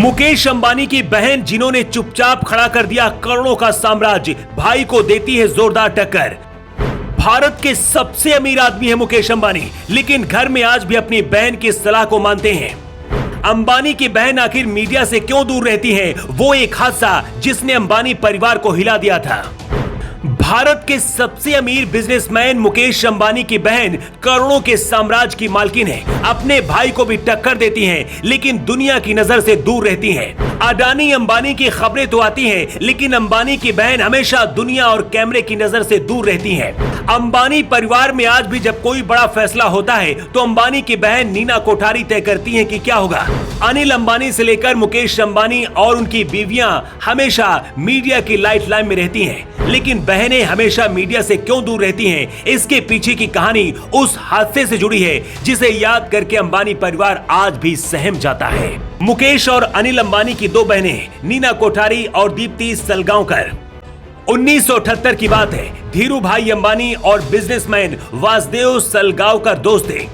मुकेश अंबानी की बहन जिन्होंने चुपचाप खड़ा कर दिया करोड़ों का साम्राज्य, भाई को देती है जोरदार टक्कर। भारत के सबसे अमीर आदमी है मुकेश अंबानी, लेकिन घर में आज भी अपनी बहन की सलाह को मानते हैं। अंबानी की बहन आखिर मीडिया से क्यों दूर रहती है, वो एक हादसा जिसने अंबानी परिवार को हिला दिया था। भारत के सबसे अमीर बिजनेसमैन मुकेश अंबानी की बहन करोड़ों के साम्राज्य की मालकिन है। अपने भाई को भी टक्कर देती हैं, लेकिन दुनिया की नजर से दूर रहती हैं। अडानी अंबानी की खबरें तो आती हैं, लेकिन अंबानी की बहन हमेशा दुनिया और कैमरे की नजर से दूर रहती हैं। अंबानी परिवार में आज भी जब कोई बड़ा फैसला होता है तो अंबानी की बहन नीना कोठारी तय करती हैं कि क्या होगा। अनिल अंबानी से लेकर मुकेश अंबानी और उनकी बीवियां हमेशा मीडिया की लाइट लाइन में रहती हैं, लेकिन बहनें हमेशा मीडिया से क्यों दूर रहती हैं, इसके पीछे की कहानी उस हादसे से जुड़ी है जिसे याद करके अंबानी परिवार आज भी सहम जाता है। मुकेश और अनिल अंबानी की दो बहनें नीना कोठारी और दीप्ति सलगांवकर। 1978 की बात है। धीरू भाई अंबानी और बिजनेसमैन वासुदेव सलगांवकर दोस्त थे।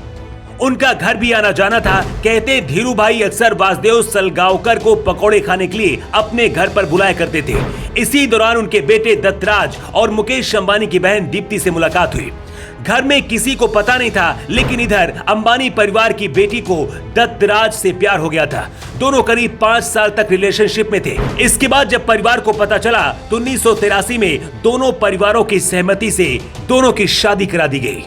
उनका घर भी आना जाना था। कहते धीरू भाई अक्सर वासुदेव सलगांवकर को पकौड़े खाने के लिए अपने घर पर बुलाया करते थे। इसी दौरान उनके बेटे दत्तराज और मुकेश अंबानी की बहन दीप्ति से मुलाकात हुई। घर में किसी को पता नहीं था, लेकिन इधर अंबानी परिवार की बेटी को दत्तराज से प्यार हो गया था। दोनों करीब 5 साल तक रिलेशनशिप में थे। इसके बाद जब परिवार को पता चला तो 1983 में दोनों परिवारों की सहमति से दोनों की शादी करा दी गई।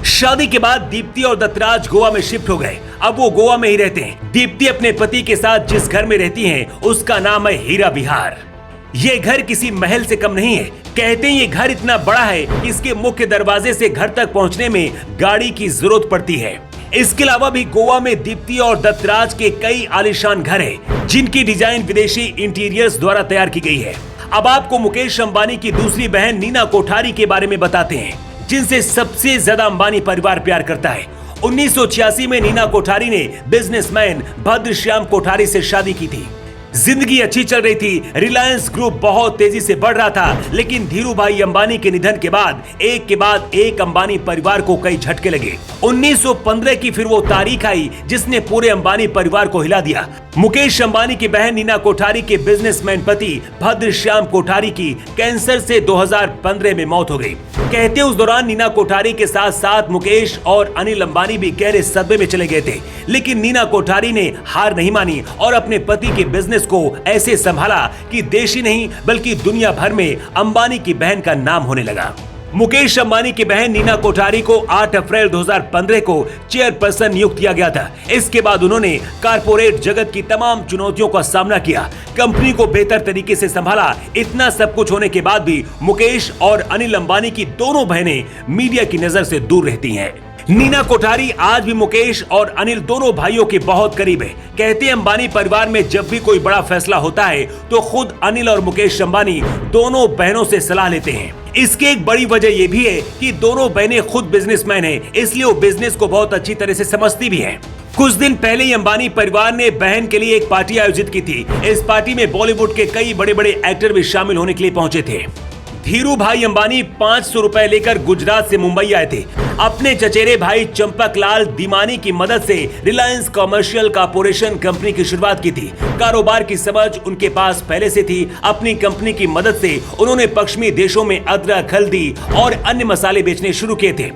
शादी के बाद दीप्ति और दत्तराज गोवा में शिफ्ट हो गए। अब वो गोवा में ही रहते हैं। दीप्ति अपने पति के साथ जिस घर में रहती हैं, उसका नाम है हीरा विहार। ये घर किसी महल से कम नहीं है। कहते हैं ये घर इतना बड़ा है कि इसके मुख्य दरवाजे से घर तक पहुंचने में गाड़ी की जरूरत पड़ती है। इसके अलावा भी गोवा में दीप्ति और दत्तराज के कई आलीशान घर हैं, जिनकी डिजाइन विदेशी इंटीरियर्स द्वारा तैयार की गई है। अब आपको मुकेश अंबानी की दूसरी बहन नीना कोठारी के बारे में बताते हैं, जिनसे सबसे ज्यादा अंबानी परिवार प्यार करता है। 1986 में नीना कोठारी ने बिजनेसमैन भद्रश्याम कोठारी से शादी की थी। जिंदगी अच्छी चल रही थी। रिलायंस ग्रुप बहुत तेजी से बढ़ रहा था, लेकिन धीरू भाई अंबानी के निधन के बाद एक अंबानी परिवार को कई झटके लगे। 1915 की फिर वो तारीख आई जिसने पूरे अंबानी परिवार को हिला दिया। मुकेश अंबानी की बहन नीना कोठारी के बिजनेसमैन पति भद्रश्याम कोठारी की कैंसर से 2015 में मौत हो गई। कहते उस दौरान नीना कोठारी के साथ साथ मुकेश और अनिल अंबानी भी गहरे सदमे में चले गए थे, लेकिन नीना कोठारी ने हार नहीं मानी और अपने पति के बिजनेस को ऐसे संभाला कि देश ही नहीं बल्कि दुनिया भर में अंबानी की बहन का नाम होने लगा। मुकेश अंबानी की बहन नीना कोठारी को 8 अप्रैल 2015 को चेयरपर्सन नियुक्त किया गया था। इसके बाद उन्होंने कारपोरेट जगत की तमाम चुनौतियों का सामना किया, कंपनी को बेहतर तरीके से संभाला। इतना सब कुछ होने के बाद भी मुकेश और अनिल अंबानी की दोनों बहनें मीडिया की नजर से दूर रहती हैं। नीना कोठारी आज भी मुकेश और अनिल दोनों भाइयों के बहुत करीब है। कहते हैं अंबानी परिवार में जब भी कोई बड़ा फैसला होता है तो खुद अनिल और मुकेश अंबानी दोनों बहनों से सलाह लेते हैं। इसकी एक बड़ी वजह यह भी है कि दोनों बहनें खुद बिजनेसमैन हैं, इसलिए वो बिजनेस को बहुत अच्छी तरह से समझती भी हैं। कुछ दिन पहले ही अंबानी परिवार ने बहन के लिए एक पार्टी आयोजित की थी। इस पार्टी में बॉलीवुड के कई बड़े बड़े एक्टर भी शामिल होने के लिए पहुंचे थे। धीरू भाई अंबानी 500 रुपए लेकर गुजरात से मुंबई आए थे। अपने चचेरे भाई चंपकलाल दीमानी की मदद से रिलायंस कमर्शियल कॉर्पोरेशन कंपनी की शुरुआत की थी। कारोबार की समझ उनके पास पहले से थी। अपनी कंपनी की मदद से उन्होंने पश्चिमी देशों में अदरक, हल्दी और अन्य मसाले बेचने शुरू किए थे।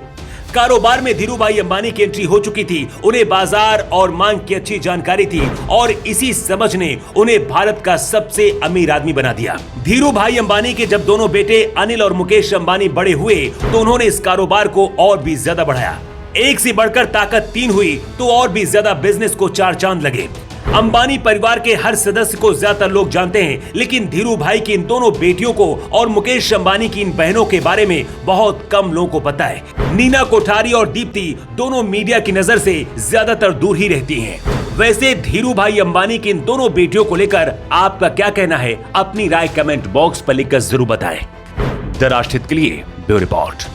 कारोबार में धीरू भाई अंबानी की एंट्री हो चुकी थी। उन्हें बाजार और मांग की अच्छी जानकारी थी और इसी समझ ने उन्हें भारत का सबसे अमीर आदमी बना दिया। धीरू भाई अंबानी के जब दोनों बेटे अनिल और मुकेश अंबानी बड़े हुए तो उन्होंने इस कारोबार को और भी ज्यादा बढ़ाया। एक से बढ़कर ताकत 3 हुई तो और भी ज्यादा बिजनेस को 4 चांद लगे। अंबानी परिवार के हर सदस्य को ज्यादातर लोग जानते हैं, लेकिन धीरू भाई की इन दोनों बेटियों को और मुकेश अंबानी की इन बहनों के बारे में बहुत कम लोगों को पता है। नीना कोठारी और दीप्ति दोनों मीडिया की नजर से ज्यादातर दूर ही रहती हैं। वैसे धीरू भाई अंबानी की इन दोनों बेटियों को लेकर आपका क्या कहना है? अपनी राय कमेंट बॉक्स पर लिखकर जरूर बताएं। द राष्ट्रहित के लिए ब्यूरो रिपोर्ट।